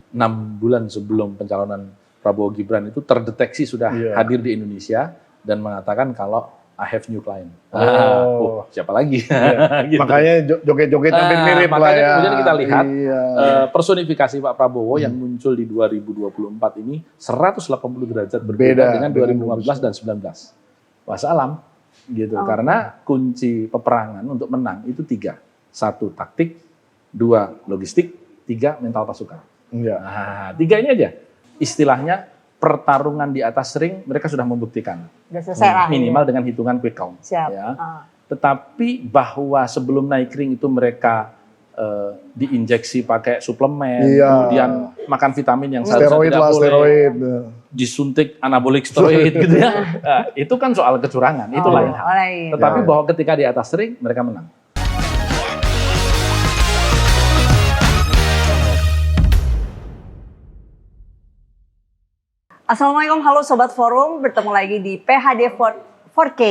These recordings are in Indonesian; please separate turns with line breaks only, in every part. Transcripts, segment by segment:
6 bulan sebelum pencalonan Prabowo Gibran itu terdeteksi sudah hadir di Indonesia dan mengatakan kalau I have new client. Siapa lagi?
Gitu. Makanya joget-joget hampir mirip lah ya.
Kemudian kita lihat personifikasi Pak Prabowo yang muncul di 2024 ini 180 derajat berbeda dengan 2015 dan 19. Wassalam gitu. Karena kunci peperangan untuk menang itu 3. 1 taktik, 2 logistik, 3 mental pasukan. Nah, 3 ini aja. Istilahnya pertarungan di atas ring mereka sudah membuktikan.
Sudah selesai lah.
Minimal dengan hitungan quick count.
Siap.
Ya. Tetapi bahwa sebelum naik ring itu mereka diinjeksi pakai suplemen, kemudian makan vitamin yang seharusnya tidak boleh,
steroid.
Disuntik anabolik steroid gitu ya. Nah, itu kan soal kecurangan, itu lain hal. Tetapi bahwa ketika di atas ring mereka menang.
Assalamualaikum, halo Sobat Forum, bertemu lagi di PHD 4K.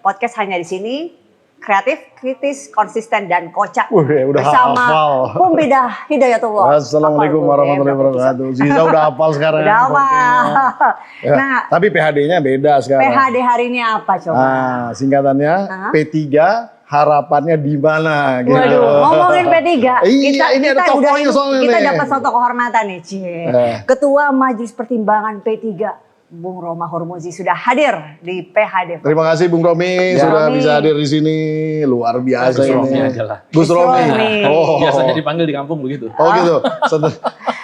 Podcast hanya di sini, kreatif, kritis, konsisten, dan kocak.
Udah
bersama Pembeda Hidayatullah.
Assalamualaikum warahmatullahi wabarakatuh. Ziza udah hafal sekarang.
Udah hafal.
Ya, nah, tapi PHD-nya beda sekarang.
PHD hari ini apa coba?
Nah, singkatannya P3. Harapannya di mana gitu.
Waduh, ngomongin P3.
Ini ada tokohnya soalnya
kita
nih.
dapat satu kehormatan nih, Ketua Majelis Pertimbangan P3, Bung Roma Hormuzi sudah hadir di PHD.
Terima kasih Bung Romi sudah bisa hadir di sini. Luar biasa ini. Gus Romi.
Biasanya dipanggil di kampung begitu.
Oh gitu.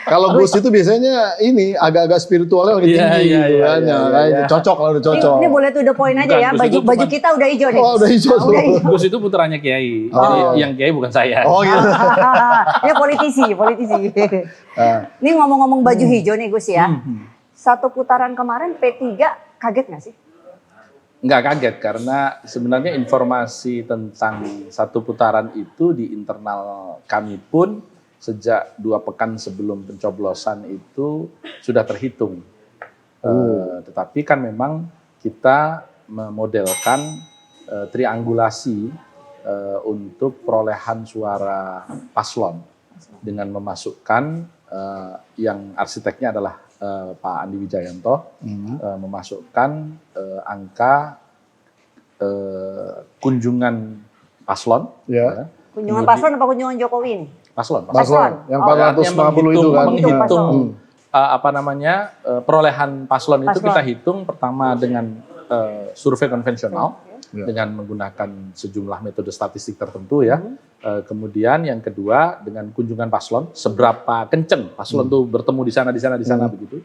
Kalau Gus itu biasanya ini agak-agak spiritualnya lagi tinggi gitu kan. Cocok lah, udah cocok.
Ini boleh tuh the point aja ya. Baju kita udah hijau nih.
Oh, udah hijau.
Gus itu putranya Kiai. Jadi yang Kiai bukan saya.
Oh gitu.
Ini politisi. Ini ngomong-ngomong baju hijau nih Gus ya. Satu putaran kemarin P3 kaget nggak sih?
Nggak kaget karena sebenarnya informasi tentang satu putaran itu di internal kami pun sejak 2 pekan sebelum pencoblosan itu sudah terhitung. Tetapi kan memang kita memodelkan triangulasi untuk perolehan suara paslon dengan memasukkan yang arsiteknya adalah Pak Andi Wijayanto, memasukkan angka kunjungan paslon.
Ya.
Kunjungan paslon apa kunjungan Jokowi ini?
Paslon.
Yang 450 itu kan.
Menghitung perolehan paslon itu kita hitung pertama dengan survei konvensional dengan menggunakan sejumlah metode statistik tertentu ya. Kemudian yang kedua dengan kunjungan paslon, seberapa kenceng paslon itu bertemu di sana begitu.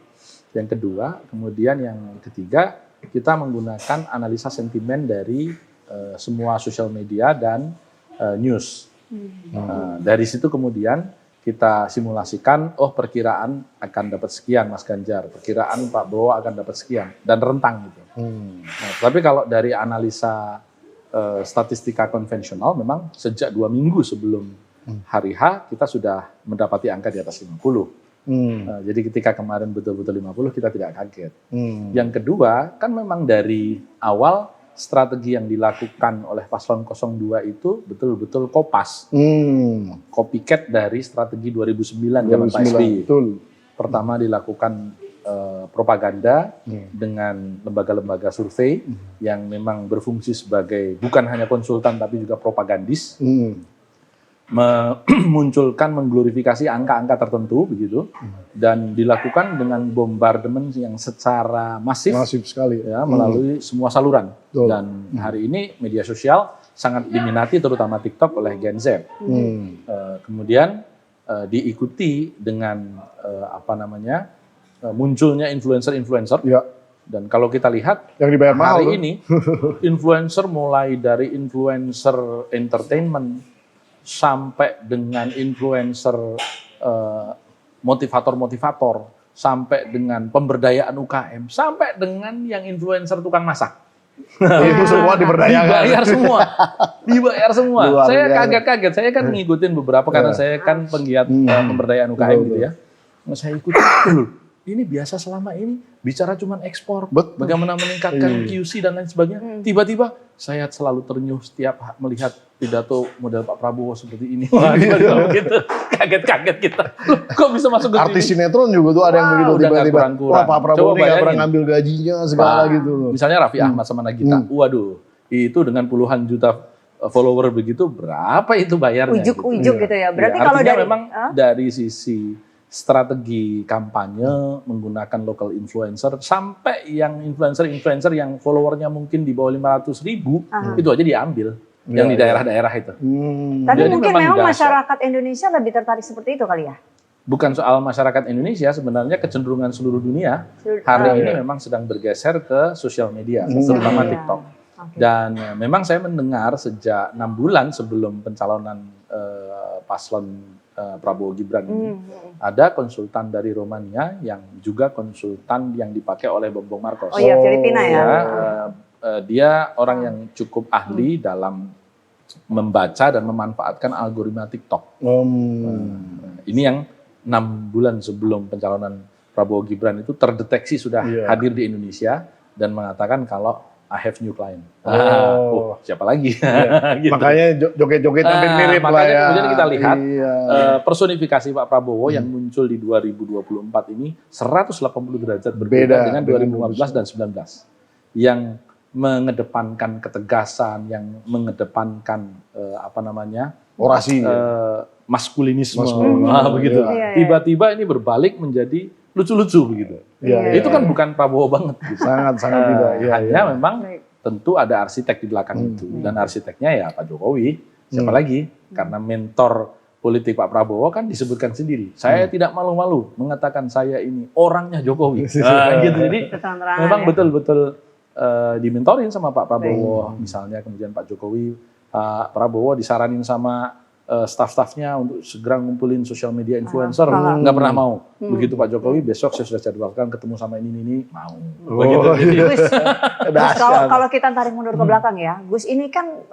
Yang kedua, kemudian yang ketiga kita menggunakan analisa sentimen dari semua sosial media dan news. Dari situ kemudian kita simulasikan, perkiraan akan dapat sekian Mas Ganjar, perkiraan Pak Prabowo akan dapat sekian, dan rentang gitu. Nah, tapi kalau dari analisa statistika konvensional, memang sejak 2 minggu sebelum hari H, kita sudah mendapati angka di atas 50. Jadi ketika kemarin betul-betul 50, kita tidak kaget. Yang kedua, kan memang dari awal, strategi yang dilakukan oleh paslon 02 itu betul-betul kopas. Copycat dari strategi 2009 zaman Pak SBY. Pertama dilakukan propaganda dengan lembaga-lembaga survei yang memang berfungsi sebagai bukan hanya konsultan tapi juga propagandis. Memunculkan, mengglorifikasi angka-angka tertentu begitu, dan dilakukan dengan bombardemen yang secara masif sekali ya, melalui semua saluran. Dan hari ini media sosial sangat diminati terutama TikTok oleh Gen Z. Kemudian diikuti dengan munculnya influencer-influencer. Dan kalau kita lihat
yang dibayar mahal
hari ini influencer mulai dari influencer entertainment sampai dengan influencer motivator, sampai dengan pemberdayaan UKM, sampai dengan yang influencer tukang masak.
Itu semua diberdayakan.
Dibayar semua. Saya kaget-kaget. Saya kan ngikutin beberapa karena saya kan penggiat pemberdayaan UKM gitu ya. Saya ikutin dulu. ini biasa selama ini bicara cuma ekspor,
Betul.
bagaimana meningkatkan QC dan lain sebagainya. Tiba-tiba saya selalu ternyuh setiap melihat pidato model Pak Prabowo seperti ini. Waduh, gitu. Kaget-kaget kita. Loh, kok bisa masuk ke
Artis
sini?
sinetron juga tuh ada yang
Wah,
begitu
udah nggak
tiba-tiba.
kurang-kurang.
Wah, Pak Prabowo
Coba
ini nggak pernah
bayangin.
ngambil gajinya segala
Wah,
gitu loh.
Misalnya Raffi Ahmad sama Nagita. Waduh, itu dengan puluhan juta follower begitu, berapa itu bayarnya?
Ujuk-ujuk gitu ya. Berarti
Ya,
kalau
artinya
dari
memang dari sisi strategi kampanye menggunakan local influencer sampai yang influencer yang followernya mungkin di bawah 500.000 itu aja diambil yang di daerah-daerah itu.
Tapi
Jadi
mungkin
memang
memang
dahsyat.
masyarakat Indonesia lebih tertarik seperti itu kali ya.
Bukan soal masyarakat Indonesia, sebenarnya kecenderungan seluruh dunia hari ini memang sedang bergeser ke sosial media, terutama
media.
TikTok.
Oke.
Dan memang saya mendengar sejak 6 bulan sebelum pencalonan paslon Prabowo Gibran ini, ada konsultan dari Romania yang juga konsultan yang dipakai oleh Bongbong Marcos.
Oh iya, Filipina ya.
Dia orang yang cukup ahli dalam membaca dan memanfaatkan algoritma TikTok. Ini yang 6 bulan sebelum pencalonan Prabowo Gibran itu terdeteksi sudah hadir di Indonesia dan mengatakan kalau I have new client. Siapa lagi? Gitu.
Makanya joget-joget hampir mirip lah
Makanya
ya.
kemudian kita lihat personifikasi Pak Prabowo yang muncul di 2024 ini 180 derajat berbeda dengan 2015 dan 19. Yang mengedepankan ketegasan, yang mengedepankan
orasi.
Maskulinisme, begitu.
Iya.
Tiba-tiba ini berbalik menjadi lucu-lucu begitu. Itu kan bukan Prabowo banget. Gitu.
Sangat tidak.
Hanya memang tentu ada arsitek di belakang itu, dan arsiteknya ya Pak Jokowi. Siapa lagi? Karena mentor politik Pak Prabowo kan disebutkan sendiri. Saya tidak malu-malu mengatakan saya ini orangnya Jokowi. Gitu. Jadi memang betul-betul dimentorin sama Pak Prabowo. Misalnya kemudian Pak Jokowi, Pak Prabowo disaranin sama staff-staffnya untuk segera ngumpulin sosial media influencer, nggak pernah mau. Begitu Pak Jokowi, besok saya sudah jadwalkan ketemu sama ini mau.
Gus, kalau kita tarik mundur ke belakang ya, Gus ini kan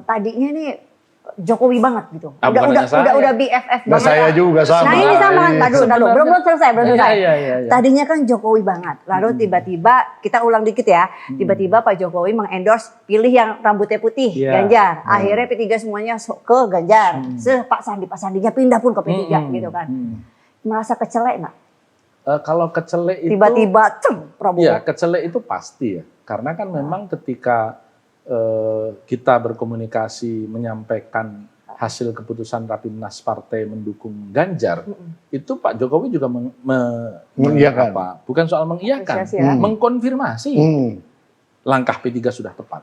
tadinya nih Jokowi banget gitu. Udah BFF
Nah,
banget.
saya juga sama.
Nah ini sama, tadu, belum selesai.
Iya.
Tadinya kan Jokowi banget, lalu tiba-tiba kita ulang dikit ya, tiba-tiba Pak Jokowi mengendorse pilih yang rambutnya putih, Ganjar. Akhirnya P3 semuanya ke Ganjar. Pak Sandinya pindah pun ke P3 gitu kan. Merasa kecelek nggak?
Kalau kecelek itu
Tiba-tiba Prabowo.
Iya, kecelek itu pasti ya. Karena kan memang ketika kita berkomunikasi menyampaikan hasil keputusan Rapimnas partai mendukung Ganjar, itu Pak Jokowi juga
mengiyakan.
Bukan soal mengiyakan, mengkonfirmasi langkah P3 sudah tepat.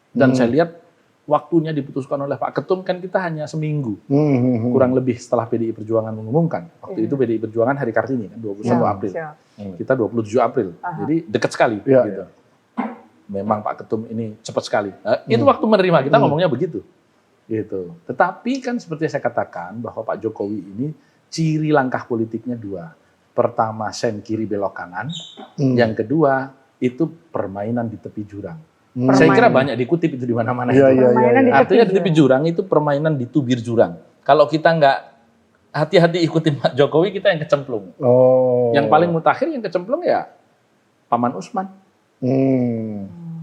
Dan saya lihat waktunya diputuskan oleh Pak Ketum kan kita hanya seminggu, kurang lebih setelah PDI Perjuangan mengumumkan. Waktu itu PDI Perjuangan hari Kartini kan 21 April, kita 27 April, jadi dekat sekali. Gitu. Memang Pak Ketum ini cepat sekali. Itu waktu menerima kita ngomongnya begitu. Gitu. Tetapi kan seperti saya katakan bahwa Pak Jokowi ini ciri langkah politiknya dua. Pertama sen kiri belok kanan. Yang kedua itu permainan di tepi jurang. Saya kira banyak dikutip itu di mana-mana. Artinya di tepi jurang itu permainan di tubir jurang. Kalau kita nggak hati-hati ikutin Pak Jokowi, kita yang kecemplung. Yang paling mutakhir yang kecemplung ya Paman Usman.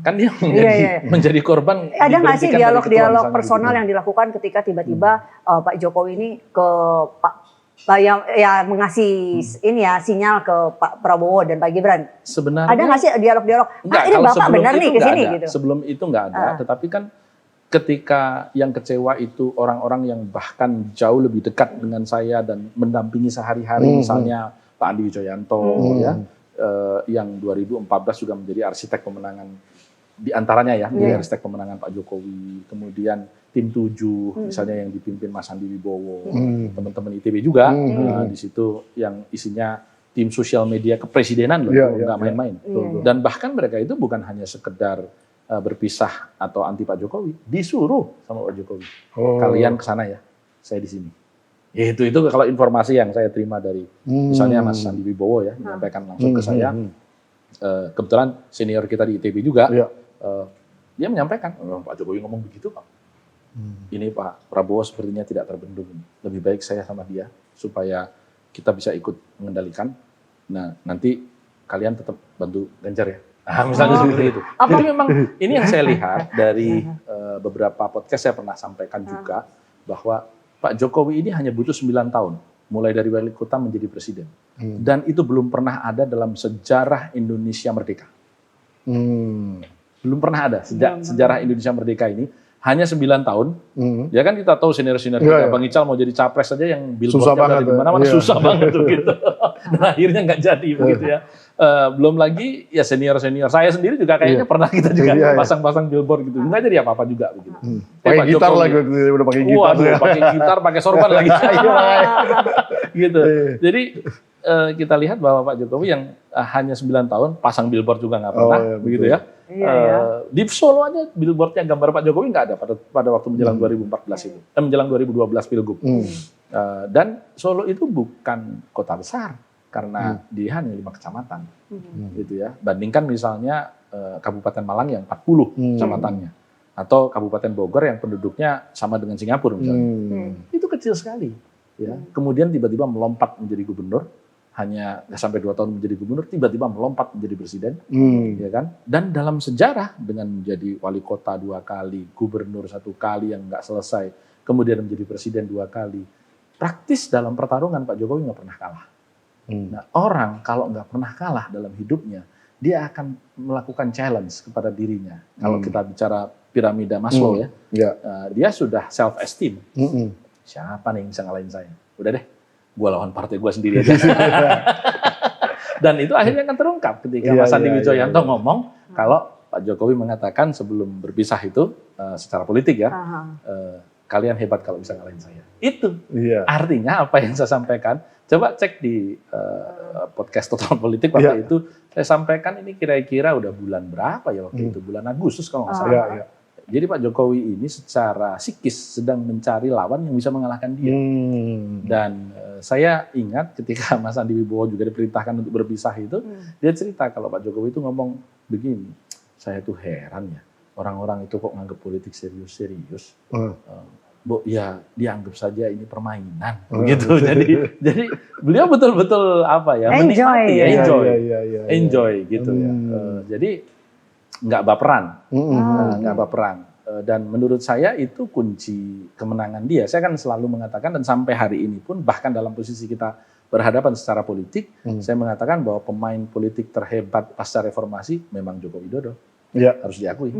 Kan dia menjadi korban.
Ada nggak sih dialog-dialog personal yang dilakukan ketika tiba-tiba Pak Jokowi ini ke Pak yang mengasih sinyal ke Pak Prabowo dan Pak Gibran?
Sebenarnya
ada nggak sih dialog-dialog? Ini Bapak benar nih ke sini gitu.
Sebelum itu nggak ada, tetapi kan ketika yang kecewa itu orang-orang yang bahkan jauh lebih dekat dengan saya dan mendampingi sehari-hari, misalnya Pak Andi Wijoyanto yang 2014 juga menjadi arsitek pemenangan di antaranya menjadi arsitek pemenangan Pak Jokowi, kemudian tim 7 misalnya yang dipimpin Mas Andi Wibowo, teman-teman ITB juga di situ yang isinya tim sosial media kepresidenan loh, nggak main-main. Dan bahkan mereka itu bukan hanya sekedar berpisah atau anti Pak Jokowi, disuruh sama Pak Jokowi, kalian kesana ya, saya di sini. Itu kalau informasi yang saya terima dari misalnya Mas Andi Wibowo menyampaikan langsung ke saya. Kebetulan senior kita di ITB juga, dia menyampaikan, Pak Jokowi ngomong begitu Pak. Ini Pak Prabowo sepertinya tidak terbendung. Lebih baik saya sama dia supaya kita bisa ikut mengendalikan. Nah, nanti kalian tetap bantu Ganjar ya. Nah, misalnya seperti itu. Jadi memang ini yang saya lihat dari beberapa podcast saya pernah sampaikan juga bahwa Pak Jokowi ini hanya butuh 9 tahun mulai dari wali kota menjadi presiden. Dan itu belum pernah ada dalam sejarah Indonesia merdeka. Belum pernah ada sejak sejarah Indonesia merdeka ini. Hanya 9 tahun, ya kan kita tahu senior-senior kita, Bang Ical mau jadi capres saja yang billboardnya dari mana-mana susah banget tuh gitu. Dan akhirnya nggak jadi begitu ya. Belum lagi ya senior-senior, saya sendiri juga kayaknya pernah kita juga pasang-pasang billboard gitu, nggak jadi apa-apa juga begitu.
Pakai gitar lagi, udah pakai gitar.
Waduh, pakai gitar, pakai sorban lagi. Gitu. Jadi kita lihat bahwa Pak Jokowi yang hanya 9 tahun pasang billboard juga nggak pernah, begitu ya. Di Solo aja billboardnya gambar Pak Jokowi nggak ada pada waktu menjelang 2014 itu, menjelang 2012 Pilgub. Dan Solo itu bukan kota besar karena dia hanya 5 kecamatan, gitu ya. Bandingkan misalnya Kabupaten Malang yang 40 kecamatannya, atau Kabupaten Bogor yang penduduknya sama dengan Singapura misalnya, itu kecil sekali. Ya. Kemudian tiba-tiba melompat menjadi gubernur. Hanya sampai 2 tahun menjadi gubernur, tiba-tiba melompat menjadi presiden, ya kan? Dan dalam sejarah dengan menjadi wali kota 2 kali, gubernur 1 kali yang nggak selesai, kemudian menjadi presiden 2 kali, praktis dalam pertarungan Pak Jokowi nggak pernah kalah. Nah, orang kalau nggak pernah kalah dalam hidupnya, dia akan melakukan challenge kepada dirinya. Kalau kita bicara piramida Maslow dia sudah self esteem. Siapa nih yang bisa ngalahin saya? Udah deh. Gue lawan partai gue sendiri aja. Dan itu akhirnya akan terungkap ketika Mas Andi Wijoyanto ngomong kalau Pak Jokowi mengatakan sebelum berpisah itu secara politik ya, kalian hebat kalau bisa ngalahin saya. Itu artinya apa yang saya sampaikan. Coba cek di podcast Total Politik waktu itu saya sampaikan ini kira-kira udah bulan berapa ya waktu itu, bulan Agustus kalau nggak salah. Jadi Pak Jokowi ini secara psikis sedang mencari lawan yang bisa mengalahkan dia. Dan saya ingat ketika Mas Andi Wibowo juga diperintahkan untuk berpisah itu, dia cerita kalau Pak Jokowi itu ngomong begini, saya tuh heran ya, orang-orang itu kok nganggap politik serius-serius. Ya dianggap saja ini permainan, begitu. Jadi beliau betul-betul apa ya, menikmati ya, enjoy gitu ya. Jadi nggak baperan, nggak baperan. Dan menurut saya itu kunci kemenangan dia. Saya kan selalu mengatakan dan sampai hari ini pun bahkan dalam posisi kita berhadapan secara politik, saya mengatakan bahwa pemain politik terhebat pasca reformasi memang Joko Widodo. Harus diakui.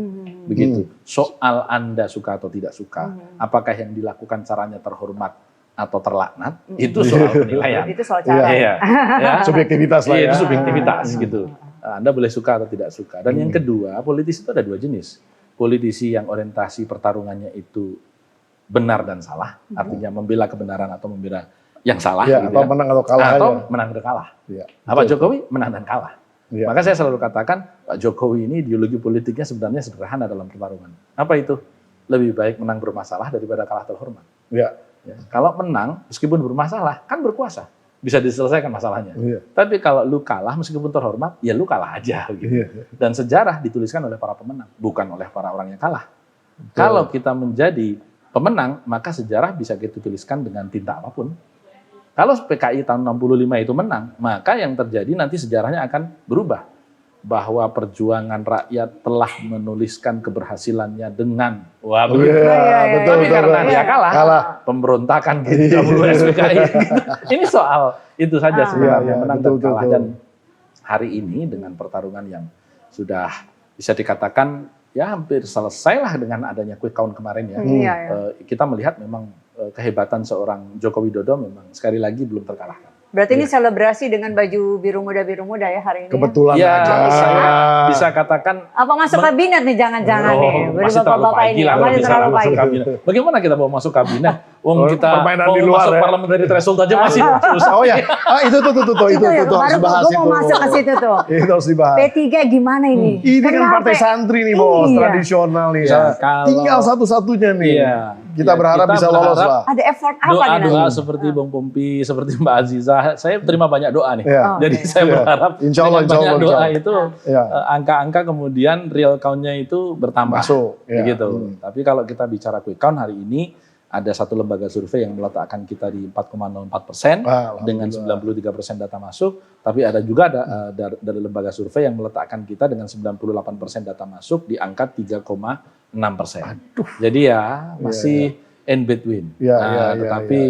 Begitu. Soal Anda suka atau tidak suka, apakah yang dilakukan caranya terhormat atau terlaknat, itu soal penilaian.
Itu soal cara.
Subjektivitas lah ya.
Itu subjektivitas gitu. Anda boleh suka atau tidak suka. Dan yang kedua, politisi itu ada 2 jenis. Politisi yang orientasi pertarungannya itu benar dan salah, artinya membela kebenaran atau membela yang salah. Gitu
atau menang atau kalah.
Atau menang dan kalah. Pak Jokowi menang dan kalah. Maka saya selalu katakan, Pak Jokowi ini ideologi politiknya sebenarnya sederhana dalam pertarungan. Apa itu? Lebih baik menang bermasalah daripada kalah terhormat. Kalau menang, meskipun bermasalah, kan berkuasa. Bisa diselesaikan masalahnya. Tapi kalau lu kalah meskipun terhormat, ya lu kalah aja. Gitu. Dan sejarah dituliskan oleh para pemenang, bukan oleh para orang yang kalah. Kalau kita menjadi pemenang, maka sejarah bisa kita tuliskan dengan tinta apapun. Kalau PKI tahun 65 itu menang, maka yang terjadi nanti sejarahnya akan berubah. Bahwa perjuangan rakyat telah menuliskan keberhasilannya dengan begitu. Tapi karena dia kalah, pemberontakan gitu, SPKI. Ini soal itu saja sebenarnya menang dan kalah. Dan hari ini dengan pertarungan yang sudah bisa dikatakan ya hampir selesai lah dengan adanya quick count kemarin ya. Kita melihat memang kehebatan seorang Joko Widodo memang sekali lagi belum terkalahkan.
Berarti ini selebrasi dengan baju biru muda ya hari ini.
Kebetulan
ya,
aja.
Saya bisa katakan.
Apa masuk kabinet nih jangan-jangan nih.
Masih terlalu pagi lah kalau misalnya masuk kabinet. Bagaimana kita mau masuk kabinet? Kita mau masuk parliamentary threshold aja masih susah.
Oh ya, itu harus dibahas itu.
Gue mau masuk ke situ tuh.
Itu harus dibahas.
P3 gimana ini?
Ini kan partai santri nih bos, tradisional nih. Tinggal satu-satunya nih. Kita berharap bisa lolos lah.
Ada effort apa nih?
Doa seperti Bang Pompi, seperti Mbak Aziza. Saya terima banyak doa nih. Jadi saya berharap dengan banyak doa itu angka-angka kemudian real count-nya itu bertambah.
Masuk.
Begitu. Tapi kalau kita bicara quick count hari ini ada satu lembaga survei yang meletakkan kita di 4,04% dengan 93% data masuk, tapi ada juga dari lembaga survei yang meletakkan kita dengan 98% data masuk di angka 3,6%. Jadi ya masih in between. Tetapi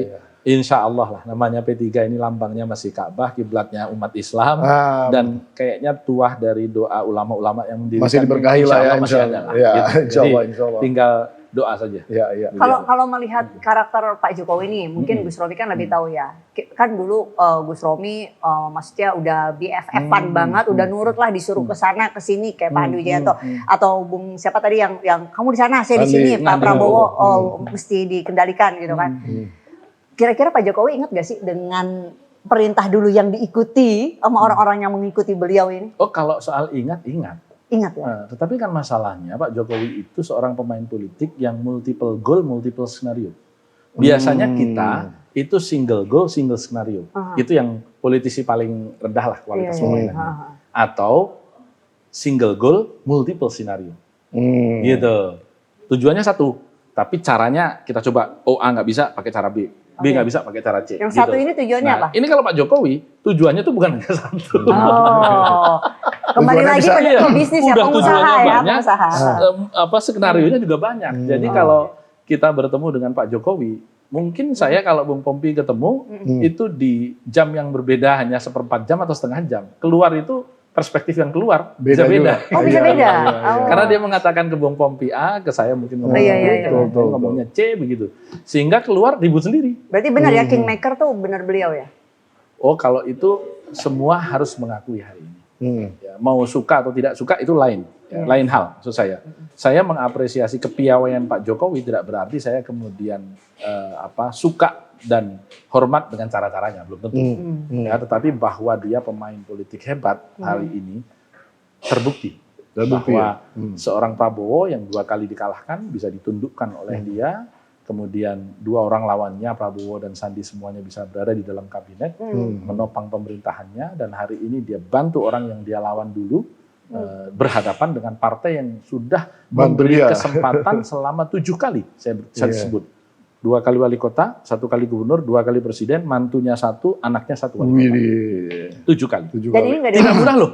insya Allah lah, namanya P3 ini lambangnya masih Ka'bah, kiblatnya umat Islam, dan kayaknya tuah dari doa ulama-ulama yang mendirikan
masih diberkahi lah ya,
masih ada lah. Insya Allah. Tinggal doa saja.
Kalau melihat karakter Pak Jokowi ini, mungkin Gus Romi kan lebih tahu ya. Kan dulu Gus Romi maksudnya udah BFF-an banget, udah nurut lah, disuruh ke sana ke sini kayak Pak Hadi Wijayanto atau Bung siapa tadi yang kamu di sana, saya di sini, Pak Prabowo mesti dikendalikan gitu kan. Kira-kira Pak Jokowi ingat gak sih dengan perintah dulu yang diikuti sama orang-orang yang mengikuti beliau ini?
Oh, kalau soal ingat.
Ingat ya.
Tetapi kan masalahnya Pak Jokowi itu seorang pemain politik yang multiple goal, multiple scenario. Biasanya kita itu single goal, single scenario. Itu yang politisi paling rendah lah kualitas pemainannya. Atau single goal, multiple scenario. Gitu. Tujuannya satu, tapi caranya kita coba. Oh, A nggak bisa, pakai cara B. B nggak bisa pakai cara C.
Yang satu ini tujuannya apa?
Ini kalau Pak Jokowi, tujuannya tuh bukan hanya satu.
Kembali lagi ke bisnis ya, pengusaha ya, pengusaha.
Skenarionya juga banyak. Jadi kalau kita bertemu dengan Pak Jokowi, mungkin saya kalau Bung Pompi ketemu, itu di jam yang berbeda hanya 1/4 jam atau setengah jam. Keluar itu perspektif yang keluar bisa beda.
Oh, bisa beda.
Karena dia mengatakan ke Bung Pompi A, ke saya mungkin ngomongnya C begitu. Sehingga keluar ribut sendiri.
Berarti benar ya, kingmaker tuh benar beliau ya?
Oh, kalau itu semua harus mengakui hari ini. Ya, mau suka atau tidak suka itu lain. Lain hal maksud saya. Saya mengapresiasi kepiawaian Pak Jokowi, tidak berarti saya kemudian suka dan hormat dengan cara-caranya, belum tentu. Ya, tetapi bahwa dia pemain politik hebat hari ini terbukti bahwa seorang Prabowo yang 2 kali dikalahkan bisa ditundukkan oleh dia, kemudian 2 orang lawannya Prabowo dan Sandi semuanya bisa berada di dalam kabinet, menopang pemerintahannya, dan hari ini dia bantu orang yang dia lawan dulu berhadapan dengan partai yang sudah memberi kesempatan selama 7 kali saya sebut. 2 kali wali kota, 1 kali gubernur, 2 kali presiden, mantunya 1, anaknya 1 wali kota. 7 kali.
Dan ini
tidak mudah loh.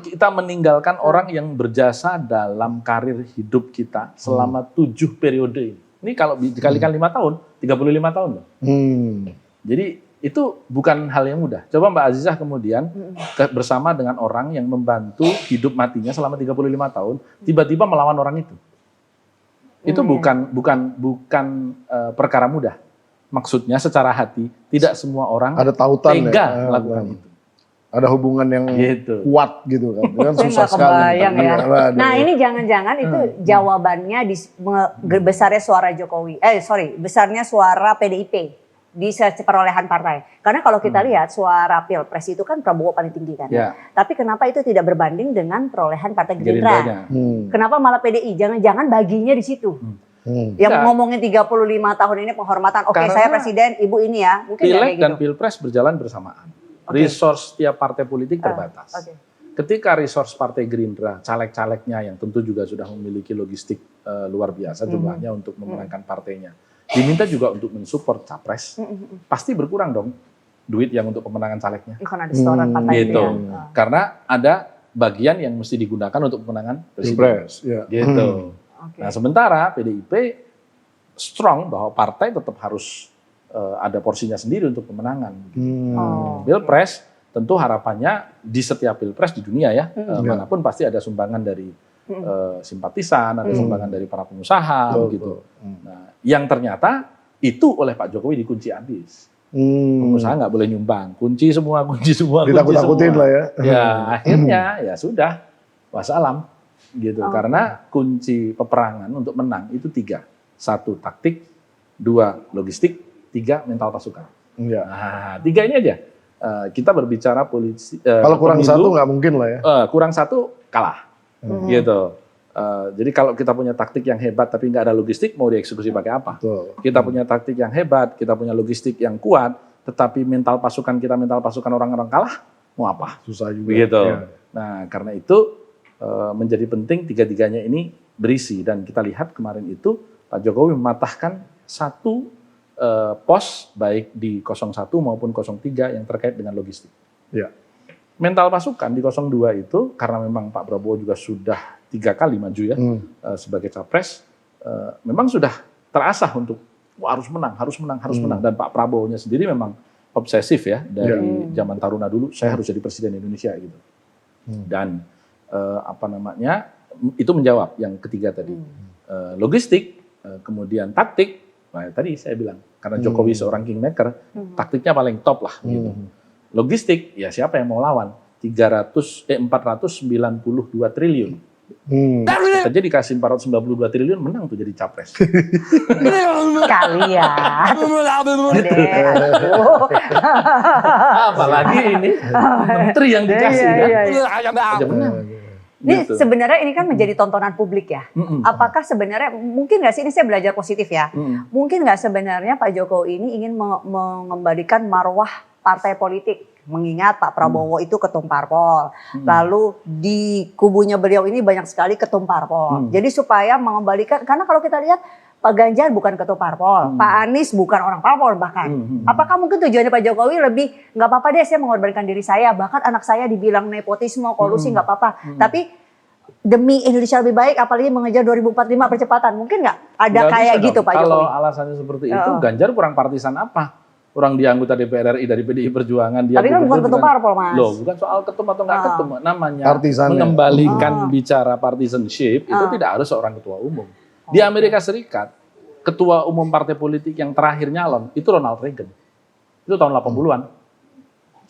Kita meninggalkan orang yang berjasa dalam karir hidup kita selama 7 periode ini. Ini kalau dikalikan 5 tahun, 35 tahun loh. Jadi itu bukan hal yang mudah. Coba Mbak Azizah kemudian bersama dengan orang yang membantu hidup matinya selama 35 tahun, tiba-tiba melawan orang itu. Itu bukan perkara mudah. Maksudnya secara hati tidak semua orang
ada tautan
tega melakukan itu.
Ada hubungan yang kuat gitu kan. Kan susah sekali.
Ya. Nah, ini jangan-jangan itu jawabannya di besarnya suara Jokowi. Besarnya suara PDIP di perolehan partai. Karena kalau kita lihat suara Pilpres itu kan Prabowo paling tinggi kan. Tapi kenapa itu tidak berbanding dengan perolehan Partai Gerindra? Kenapa malah PDI? Jangan-jangan baginya di situ. Yang ngomongin 35 tahun ini penghormatan. Oke, saya presiden, ibu ini ya. Mungkin
Pileg dan Pilpres berjalan bersamaan. Resource setiap partai politik terbatas. Ketika resource Partai Gerindra, caleg-calegnya yang tentu juga sudah memiliki logistik luar biasa jumlahnya untuk memenangkan partainya, diminta juga untuk mensupport capres, pasti berkurang dong duit yang untuk pemenangan calegnya.
Karena ada setoran partai
gitu. Karena ada bagian yang mesti digunakan untuk pemenangan presiden. Gitu. Nah, sementara PDIP strong bahwa partai tetap harus ada porsinya sendiri untuk pemenangan. Pilpres tentu harapannya di setiap pilpres di dunia ya, manapun pasti ada sumbangan dari simpatisan, ada sumbangan dari para pengusaha, gitu. Nah, yang ternyata itu oleh Pak Jokowi dikunci habis. Pengusaha nggak boleh nyumbang, kunci semua.
Ditakut-takutin lah ya.
Ya akhirnya ya sudah, wassalam gitu. Karena kunci peperangan untuk menang itu 3, 1 taktik, 2 logistik, 3 mental pasukan. Nah, 3 ini aja. Kita berbicara polisi.
Kalau kurang pemilu, 1 nggak mungkin lah ya.
Kurang 1 kalah. Gitu. Jadi kalau kita punya taktik yang hebat tapi nggak ada logistik, mau dieksekusi pakai apa? Kita punya taktik yang hebat, kita punya logistik yang kuat, tetapi mental pasukan orang-orang kalah, mau apa?
Susah juga.
Begitu. Nah, karena itu menjadi penting 3-3-nya ini berisi, dan kita lihat kemarin itu Pak Jokowi mematahkan satu pos baik di 01 maupun 03 yang terkait dengan logistik.
Ya.
Mental pasukan di 02 itu karena memang Pak Prabowo juga sudah 3 kali maju ya sebagai capres, memang sudah terasah untuk harus menang dan Pak Prabowo-nya sendiri memang obsesif ya dari zaman Taruna dulu saya harus jadi presiden Indonesia gitu. Dan itu menjawab yang ketiga tadi. Logistik, kemudian taktik. Nah, tadi saya bilang karena Jokowi seorang kingmaker, taktiknya paling top lah gitu. Logistik, ya siapa yang mau lawan? 492 triliun. Kita jadi dikasih 492 triliun menang tuh jadi capres.
Kalian.
Apalagi ini menteri yang dikasih kan. Aja menang.
Ini
Gitu.
sebenarnya ini kan menjadi tontonan publik ya. Apakah sebenarnya mungkin nggak sih ini saya belajar positif ya. Mungkin nggak sebenarnya Pak Jokowi ini ingin mengembalikan marwah partai politik. Mengingat Pak Prabowo itu ketum parpol. Lalu di kubunya beliau ini banyak sekali ketum parpol. Jadi supaya mengembalikan, karena kalau kita lihat Pak Ganjar bukan ketum parpol, Pak Anies bukan orang parpol bahkan. Apakah mungkin tujuannya Pak Jokowi lebih nggak apa-apa deh saya mengorbankan diri saya, bahkan anak saya dibilang nepotisme, kolusi nggak apa-apa. Tapi demi Indonesia lebih baik, apalagi mengejar 2045 percepatan, mungkin nggak ada
Nggak
kayak
bisa
gitu
dong.
Pak Jokowi?
Kalau alasannya seperti itu, Ganjar kurang partisan apa? Orang dia anggota DPR RI dari PDI Perjuangan. Dia
Tapi kan bukan ketum parpol, Mas.
Loh, bukan soal ketum atau nggak ketum. Namanya
Partisannya.
mengembalikan bicara partisanship, itu tidak harus seorang ketua umum. Di Amerika Serikat, ketua umum partai politik yang terakhir nyalon, itu Ronald Reagan. Itu tahun 80-an.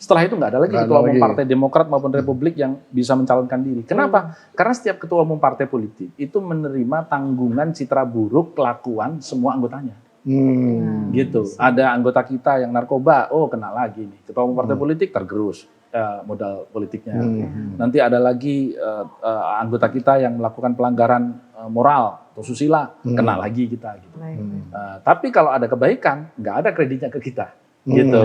Setelah itu nggak ada lagi ketua umum partai Demokrat maupun Republik yang bisa mencalonkan diri. Kenapa? Karena setiap ketua umum partai politik itu menerima tanggungan citra buruk kelakuan semua anggotanya. Gitu. Ada anggota kita yang narkoba, oh kena lagi nih. Ketua umum partai politik tergerus modal politiknya. Nanti ada lagi anggota kita yang melakukan pelanggaran moral atau susila, kena lagi kita. Gitu. Tapi kalau ada kebaikan, nggak ada kreditnya ke kita. Gitu.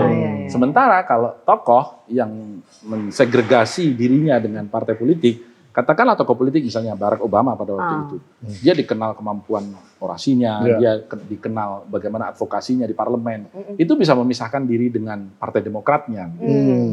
Sementara kalau tokoh yang mensegregasi dirinya dengan partai politik, katakanlah tokoh politik misalnya Barack Obama pada waktu itu, dia dikenal kemampuan orasinya, dia dikenal bagaimana advokasinya di parlemen, itu bisa memisahkan diri dengan partai Demokratnya.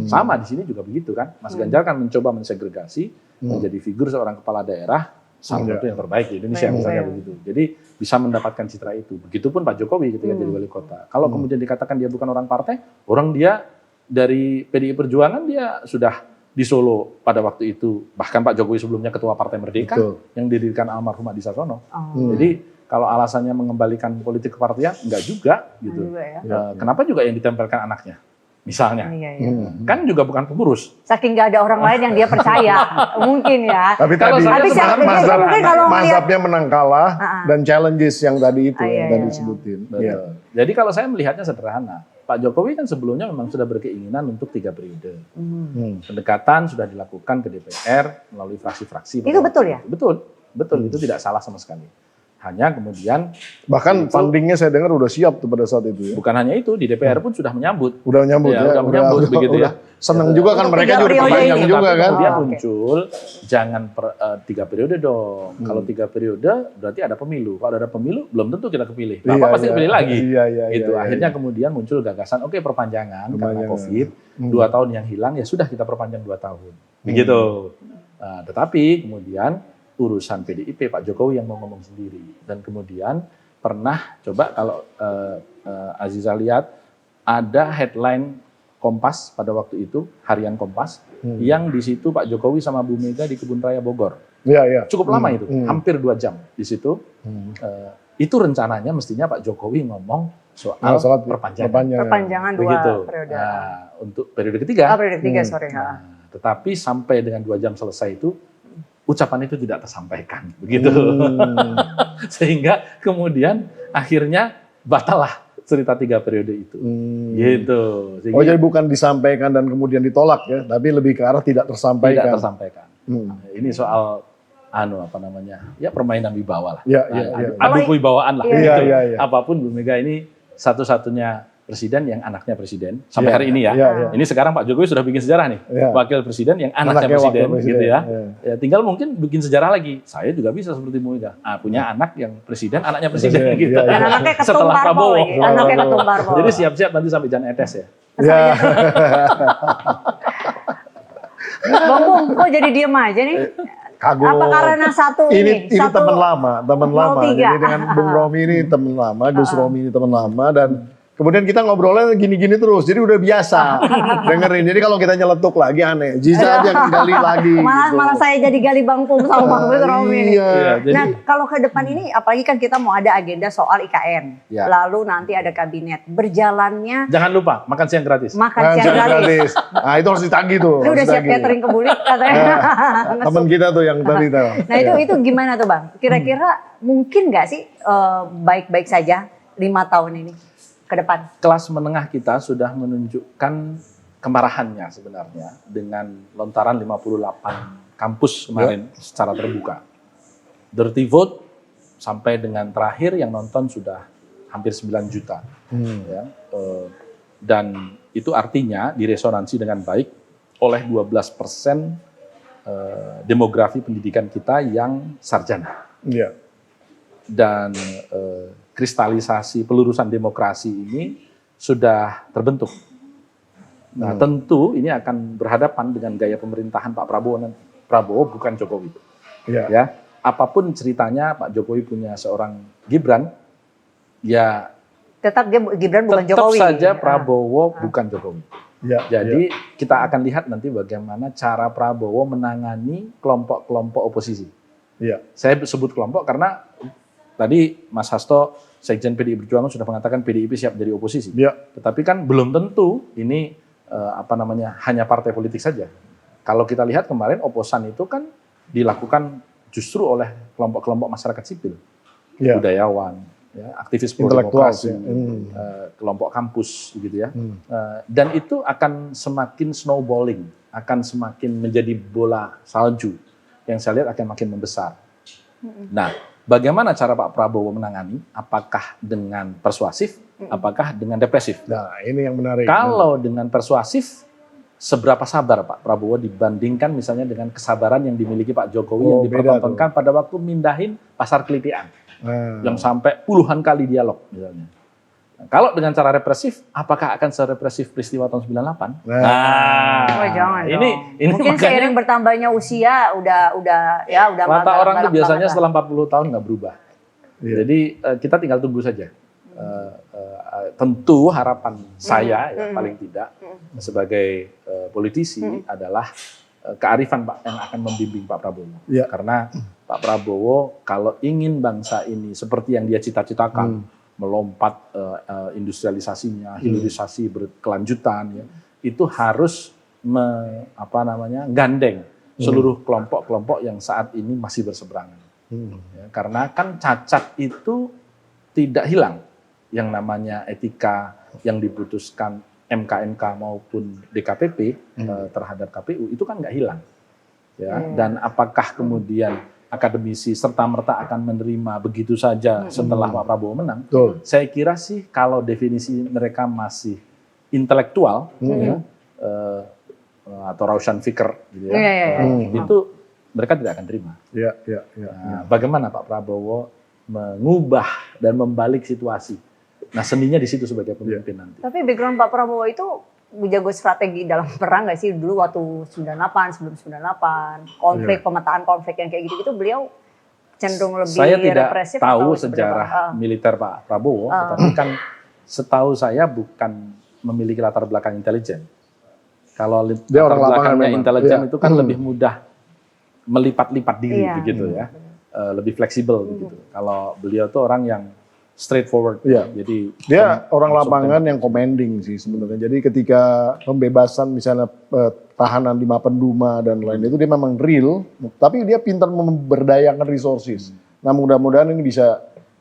Sama di sini juga begitu kan, Mas Ganjar kan mencoba mensegregasi, menjadi figur seorang kepala daerah, salah satu yang terbaik di Indonesia misalnya begitu. Jadi bisa mendapatkan citra itu. Begitupun Pak Jokowi ketika jadi wali kota. Kalau kemudian dikatakan dia bukan orang partai, orang dia dari PDI Perjuangan dia sudah di Solo pada waktu itu, bahkan Pak Jokowi sebelumnya ketua Partai Merdeka yang didirikan almarhum Adi Sasono. Jadi kalau alasannya mengembalikan politik kepartian, enggak juga gitu. Kenapa juga yang ditempelkan anaknya? Misalnya, kan juga bukan pengurus.
Saking nggak ada orang lain yang dia percaya, mungkin ya.
Tapi tadi
mungkin kalau
mazhabnya menang kalah dan challenges yang tadi itu yang tadi disebutin.
Jadi kalau saya melihatnya sederhana, Pak Jokowi kan sebelumnya memang sudah berkeinginan untuk 3 periode. Pendekatan sudah dilakukan ke DPR melalui fraksi-fraksi.
Itu betul ya?
Betul, itu tidak salah sama sekali. Hanya kemudian
bahkan fundingnya saya dengar udah siap tuh pada saat itu ya.
Bukan hanya itu, di DPR pun sudah menyambut.
Udah menyambut ya.
Udah menyambut begitu ya.
Seneng juga kan mereka juga panjang juga kan.
Dia muncul, jangan 3 periode dong. Kalau 3 periode berarti ada pemilu. Kalau ada pemilu belum tentu kita kepilih. Bapak pasti kepilih lagi. Itu akhirnya kemudian muncul gagasan, oke perpanjangan karena COVID, 2 tahun yang hilang ya sudah kita perpanjang 2 tahun. Begitu. Nah, tetapi kemudian urusan PDIP Pak Jokowi yang mau ngomong sendiri, dan kemudian pernah coba kalau Aziza lihat ada headline Kompas pada waktu itu, harian Kompas, yang di situ Pak Jokowi sama Bu Mega di Kebun Raya Bogor. Cukup lama itu, hampir 2 jam di situ. Itu rencananya mestinya Pak Jokowi ngomong soal perpanjangan 2 periode. Nah, untuk periode ketiga.
Periode ketiga, sorry.
Tetapi sampai dengan 2 jam selesai itu, ucapan itu tidak tersampaikan, begitu. Sehingga kemudian akhirnya batallah cerita 3 periode itu. Gitu.
Sehingga, jadi bukan disampaikan dan kemudian ditolak ya, tapi lebih ke arah tidak tersampaikan.
Tidak tersampaikan. Ini soal ya permainan wibawa lah. Adu kewibawaan lah. Apapun Bu Mega ini satu-satunya presiden yang anaknya presiden sampai
Iya,
hari ini ya.
iya, iya.
Ini sekarang Pak Jokowi sudah bikin sejarah nih,
Iya.
wakil presiden yang anaknya
Anaknya
presiden,
wakil presiden,
gitu ya.
iya.
Ya. Tinggal mungkin bikin sejarah lagi. Saya juga bisa seperti Bu Mega. Punya anak yang presiden, anaknya presiden
Presiden,
gitu.
iya, iya.
Dan anaknya ketum
Setelah
parpol
Prabowo.
lagi. Anaknya ketum parpol.
Jadi siap-siap nanti sampai Jan Etes ya.
Ya.
Bang Bung, kok jadi diem aja nih?
Kagum.
Apa karena satu
Ini
satu
teman lama, teman lama.
03.
Jadi dengan Bung Romi ini teman lama, Gus Romi ini teman lama, dan kemudian kita ngobrolnya gini-gini terus. Jadi udah biasa dengerin. Jadi kalau kita nyeletuk lagi aneh. Ziza aja gali lagi.
Malah saya jadi gali Bang Pum sama Bang Gus Romi nih.
Iya.
Iya, jadi
Nah, kalau ke depan ini, apalagi kan kita mau ada agenda soal IKN,
Ya.
lalu nanti ada kabinet, berjalannya
jangan lupa makan siang gratis.
makan
Nah,
siang
jangan
gratis.
gratis. Nah itu harus ditagih tuh.
Lu udah
harus
siap
ditagih.
catering ke Bulik katanya.
Temen kita tuh yang tadi tuh.
Nah itu gimana tuh Bang? Kira-kira mungkin nggak sih baik-baik saja 5 tahun ini ke depan?
Kelas menengah kita sudah menunjukkan kemarahannya sebenarnya dengan lontaran 58 kampus kemarin secara terbuka. Dirty vote sampai dengan terakhir yang nonton sudah hampir 9 juta. Ya. Dan itu artinya diresonansi dengan baik oleh 12% demografi pendidikan kita yang sarjana.
Iya.
Dan kristalisasi pelurusan demokrasi ini sudah terbentuk. Nah, tentu ini akan berhadapan dengan gaya pemerintahan Pak Prabowo nanti. Prabowo bukan Jokowi.
Iya.
Ya, apapun ceritanya Pak Jokowi punya seorang Gibran, ya
Tetap Gibran bukan
tetap
Jokowi.
saja Prabowo bukan Jokowi.
Iya.
Jadi kita akan lihat nanti bagaimana cara Prabowo menangani kelompok-kelompok oposisi.
Iya.
Saya sebut kelompok karena tadi Mas Hasto, Sekjen PDI Perjuangan sudah mengatakan PDIP siap jadi oposisi.
Iya.
Tetapi kan belum tentu ini hanya partai politik saja. Kalau kita lihat kemarin oposan itu kan dilakukan justru oleh kelompok-kelompok masyarakat sipil,
Iya.
budayawan, ya, aktivis
Intelektual
pro-demokrasi,
sih.
kelompok kampus, gitu ya. Dan itu akan semakin snowballing, akan semakin menjadi bola salju yang saya lihat akan makin membesar. Nah, bagaimana cara Pak Prabowo menangani? Apakah dengan persuasif? Apakah dengan represif?
Nah ini yang menarik.
Kalau dengan persuasif, seberapa sabar Pak Prabowo dibandingkan misalnya dengan kesabaran yang dimiliki Pak Jokowi yang
beda
dipertontonkan pada waktu mindahin pasar Kelitian, yang sampai puluhan kali dialog misalnya. Nah, kalau dengan cara represif, apakah akan serepresif peristiwa tahun 98?
Wah, jangan
ini
dong. Mungkin
makanya
seiring bertambahnya usia udah
mata orang tuh biasanya
banget.
setelah 40 tahun nggak berubah.
Iya.
Jadi kita tinggal tunggu saja. Tentu harapan saya ya, paling tidak sebagai politisi adalah kearifan Pak yang akan membimbing Pak Prabowo.
Iya.
Karena Pak Prabowo kalau ingin bangsa ini seperti yang dia cita-citakan, melompat industrialisasinya, hilirisasi berkelanjutan, ya, itu harus gandeng seluruh kelompok-kelompok yang saat ini masih berseberangan. Ya, karena kan cacat itu tidak hilang. Yang namanya etika yang diputuskan MK maupun DKPP terhadap KPU itu kan nggak hilang. Ya, dan apakah kemudian akademisi serta-merta akan menerima begitu saja setelah Pak Prabowo menang?
Betul.
Saya kira sih kalau definisi mereka masih intelektual, ya, atau Rausan Fikir, gitu ya, itu mereka tidak akan terima.
Iya, iya, iya.
Nah, bagaimana Pak Prabowo mengubah dan membalik situasi? Nah, seninya di situ sebagai pemimpin nanti.
Tapi background Pak Prabowo itu jago strategi dalam perang nggak sih dulu waktu 98, sebelum 98, konflik, pemetaan konflik yang kayak gitu-gitu beliau cenderung lebih
Saya tidak
represif
tahu
atau
sejarah militer Pak Prabowo, tetapi kan setahu saya bukan memiliki latar belakang intelijen. Kalau
Dia
latar
orang lapangan
belakangnya
memang.
intelijen
Iya.
itu kan lebih mudah melipat-lipat diri
Iya.
begitu ya, lebih fleksibel begitu. Kalau beliau tuh orang yang straightforward,
Iya.
jadi
Dia orang
langsung
lapangan yang commanding sih sebenarnya. Jadi ketika pembebasan misalnya tahanan di Mapenduma dan lain itu dia memang real, tapi dia pintar memberdayakan resources. Nah mudah-mudahan ini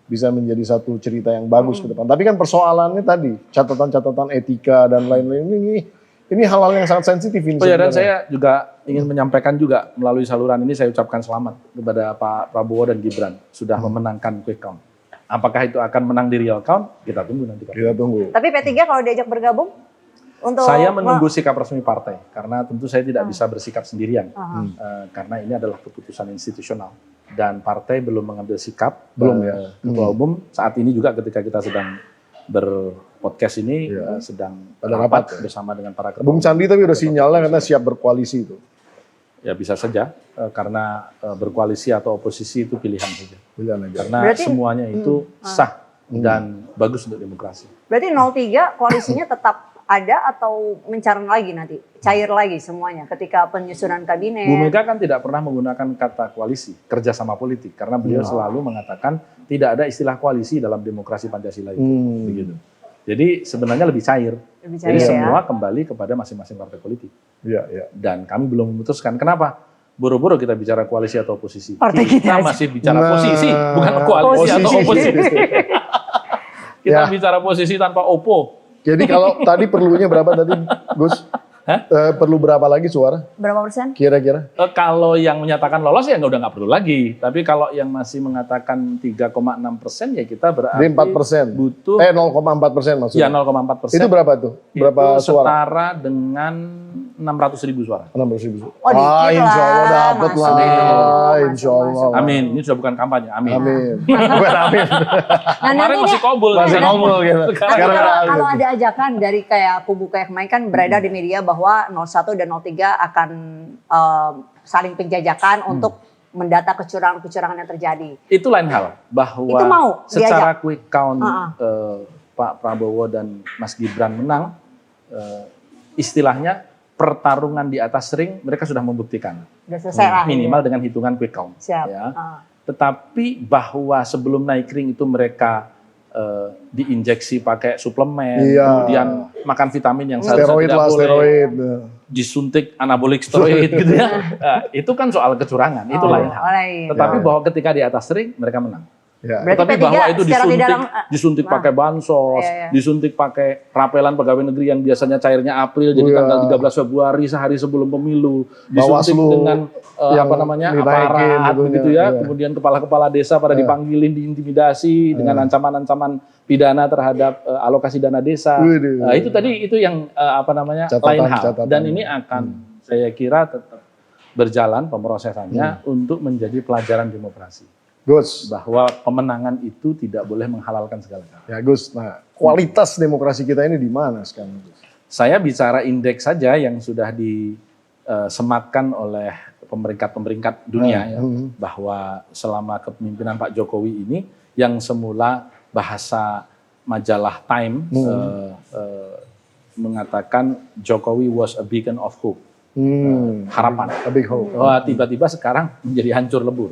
bisa menjadi satu cerita yang bagus ke depan. Tapi kan persoalannya tadi catatan-catatan etika dan lain-lain ini hal-hal yang sangat sensitif ini.
Oh ya, dan
sebenarnya.
saya juga ingin menyampaikan juga melalui saluran ini saya ucapkan selamat kepada Pak Prabowo dan Gibran sudah memenangkan quick count. Apakah itu akan menang di real count? Kita tunggu nanti.
Kita tunggu.
Tapi P3 kalau diajak bergabung untuk
Saya menunggu sikap resmi partai karena tentu saya tidak bisa bersikap sendirian karena ini adalah keputusan institusional dan partai belum mengambil sikap.
Belum ya.
Ketua umum saat ini juga ketika kita sedang berpodcast ini sedang
Pada
rapat
rapat, ya.
bersama dengan para ketua
Bung
umum.
Sandi tapi udah sinyalnya karena siap berkoalisi itu.
Ya bisa saja karena berkoalisi atau oposisi itu pilihan saja.
Pilihan aja.
Karena
Berarti-
semuanya itu sah dan bagus untuk demokrasi.
berarti 03 koalisinya tetap ada atau mencair lagi nanti, cair lagi semuanya ketika penyusunan kabinet.
Bu Mega kan tidak pernah menggunakan kata koalisi, kerjasama politik, karena beliau selalu mengatakan tidak ada istilah koalisi dalam demokrasi Pancasila itu. Begitu. Jadi sebenarnya lebih cair.
Lebih cair,
Jadi
ya.
semua kembali kepada masing-masing partai politik.
Iya, iya.
Dan kami belum memutuskan. Kenapa? Buru-buru kita bicara koalisi atau oposisi.
Partai kita aja.
masih bicara
Nah,
posisi, bukan koalisi atau
posisi.
oposisi.
Ya.
Kita bicara posisi tanpa opo.
Jadi kalau tadi perlunya berapa tadi, Gus? Perlu berapa lagi suara
Berapa persen?
kira-kira?
Kalau yang menyatakan lolos ya udah nggak perlu lagi. Tapi kalau yang masih mengatakan 3,6% ya kita berarti
Jadi 4%.
butuh
0,4% maksudnya.
ya 0,4%.
Itu berapa tuh? Berapa
itu
suara?
setara dengan 600.000 suara.
600.000.
Oh, dikit
Insya Allah
lah,
dapat
masuk
lah.
itu,
Insya
masuk,
Allah.
Amin. Ini sudah bukan kampanye. Amin.
Amin. Bukan amin.
Nah,
Kemarin
nanti
masih kobul.
Masih ngomong gitu.
Nanti
Sekarang
kalau ada ajakan dari kayak kubu kayak kemarin kan beredar di media bahwa 01 dan 03 akan saling penjajakan untuk mendata kecurangan-kecurangan yang terjadi.
Itu lain hal. Bahwa
Itu mau
secara quick count
Uh-uh.
Pak Prabowo dan Mas Gibran menang, istilahnya pertarungan di atas ring mereka sudah membuktikan.
Udah selesai lah.
Minimal dengan hitungan quick count.
Siap.
Ya. Tetapi bahwa sebelum naik ring itu mereka diinjeksi pakai suplemen,
Iya.
kemudian makan vitamin yang seharusnya
Steroid
tidak
lah,
boleh,
steroid.
disuntik anabolik steroid gitu ya. Nah, itu kan soal kecurangan, itu lain hal.
Lain.
Tetapi bahwa ketika di atas ring mereka menang.
Ya.
Berarti
Tetapi
P3
bahwa itu
secara di dalam,
disuntik pakai bansos,
Iya, iya.
disuntik pakai rapelan pegawai negeri yang biasanya cairnya April jadi
Iya.
tanggal 13 Februari sehari sebelum pemilu, disuntik
Bawaslu
dengan
yang
aparat
dinaikin gitu,
begitu
iya.
ya, kemudian kepala-kepala desa pada dipanggilin, diintimidasi dengan ancaman-ancaman pidana terhadap alokasi dana desa.
Widih.
Nah, itu tadi itu yang lain hal
Catatan.
dan ini akan saya kira tetap berjalan pemrosesannya untuk menjadi pelajaran demokrasi.
Gus.
Bahwa kemenangan itu tidak boleh menghalalkan segala cara.
Ya Gus, nah kualitas demokrasi kita ini di mana sekarang Gus?
Saya bicara indeks saja yang sudah disematkan oleh pemeringkat-pemeringkat dunia ya, bahwa selama kepemimpinan Pak Jokowi ini yang semula bahasa majalah Time mengatakan Jokowi was a beacon of hope, harapan.
A big hope.
Wah, tiba-tiba sekarang menjadi hancur lebur.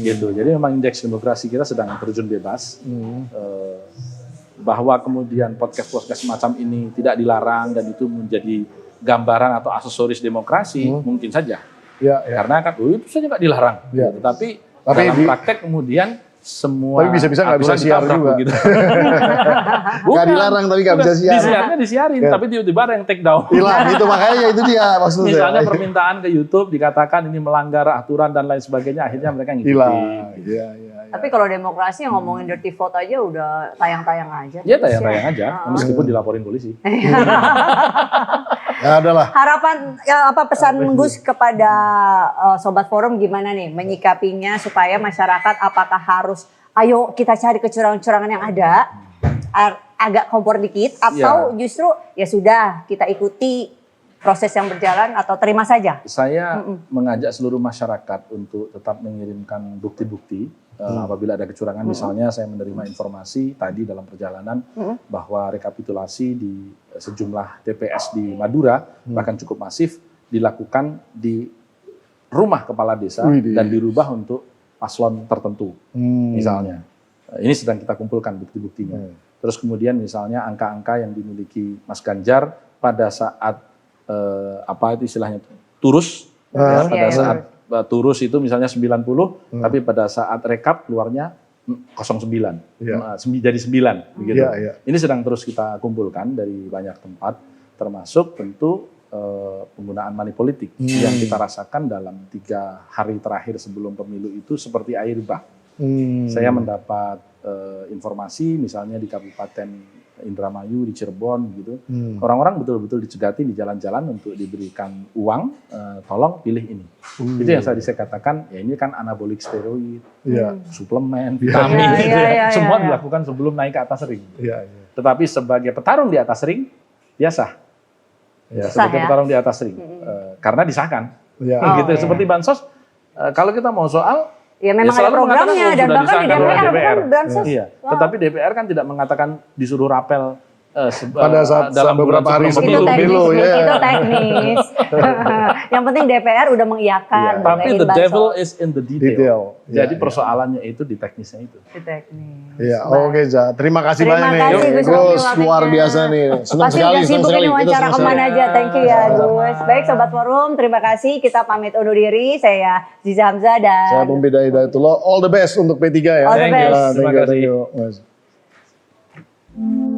Gitu. Jadi memang indeks demokrasi kita sedang terjun bebas. Bahwa kemudian podcast-podcast semacam ini tidak dilarang dan itu menjadi gambaran atau aksesoris demokrasi, mungkin saja.
Ya, ya.
Karena kan itu saja nggak dilarang.
Ya.
Gitu. Tapi dalam praktek kemudian semua
Tapi bisa-bisa nggak bisa
aturan
siar
ditabrak
juga.
begitu.
Nggak dilarang tapi nggak bisa siar.
Disiarnya disiarin,
Ya.
tapi tiba-tiba ada yang take down.
Hilang, itu makanya itu dia maksudnya.
Misalnya permintaan ke YouTube dikatakan ini melanggar aturan dan lain sebagainya, akhirnya mereka ngikutin.
hilang. Iya, iya.
Tapi kalau demokrasi yang ngomongin dirty vote aja udah tayang-tayang aja.
Ya tayang-tayang aja, meskipun
Iya.
dilaporin polisi.
Ya adalah.
Harapan apa pesan Gus kepada Sobat Forum gimana nih menyikapinya supaya masyarakat apakah harus ayo kita cari kecurangan-kecurangan yang ada agak kompor dikit atau justru ya sudah kita ikuti proses yang berjalan atau terima saja?
Saya mengajak seluruh masyarakat untuk tetap mengirimkan bukti-bukti apabila ada kecurangan. Misalnya saya menerima informasi tadi dalam perjalanan bahwa rekapitulasi di sejumlah TPS di Madura bahkan cukup masif dilakukan di rumah kepala desa dan dirubah untuk paslon tertentu misalnya. Ini sedang kita kumpulkan bukti-buktinya. Terus kemudian misalnya angka-angka yang dimiliki Mas Ganjar pada saat apa itu istilahnya turus ya, pada saat turus itu misalnya 90 tapi pada saat rekap keluarnya 09 jadi 9 begitu. Ini sedang terus kita kumpulkan dari banyak tempat termasuk tentu penggunaan money politik yang kita rasakan dalam 3 hari terakhir sebelum pemilu itu seperti air bah. Saya mendapat informasi misalnya di Kabupaten Indramayu, di Cirebon gitu. Orang-orang betul-betul dicegati di jalan-jalan untuk diberikan uang, tolong pilih ini. Itu yang tadi saya katakan, ya ini kan anabolik steroid, suplemen, vitamin, gitu ya. Semua dilakukan sebelum naik ke atas ring. Tetapi sebagai petarung di atas ring, dia sah. Sebagai petarung di atas ring, karena disahkan. Gitu. Seperti bansos, kalau kita mau soal,
ya memang ada programnya dan bahkan di DPR.
Iya. Tetapi DPR kan tidak mengatakan disuruh rapel
pada saat
dalam
beberapa hari sebelum
pemilu.
ya.
Itu teknis. Yang penting DPR udah mengiyakan.
Tapi the devil is in the detail. Jadi
Ya,
persoalannya itu di teknisnya itu.
Di teknis.
Iya, oke Ja. Terima kasih
Terima
banyak
kasih,
nih.
Gus,
Gus
waktunya.
luar biasa nih. Senang
Pasti
sekali,
udah
senang
sibuk
sekali.
ini
Kita
wawancara
senang
kemana
sekali.
aja. Thank you ya Gus. Baik Sobat Forum, terima kasih. Kita pamit undur diri. Saya Ziza Hamzah dan
Saya Pembeda Hidayatullah. All the best untuk P3 ya.
All the best.
Terima kasih.
Thank you.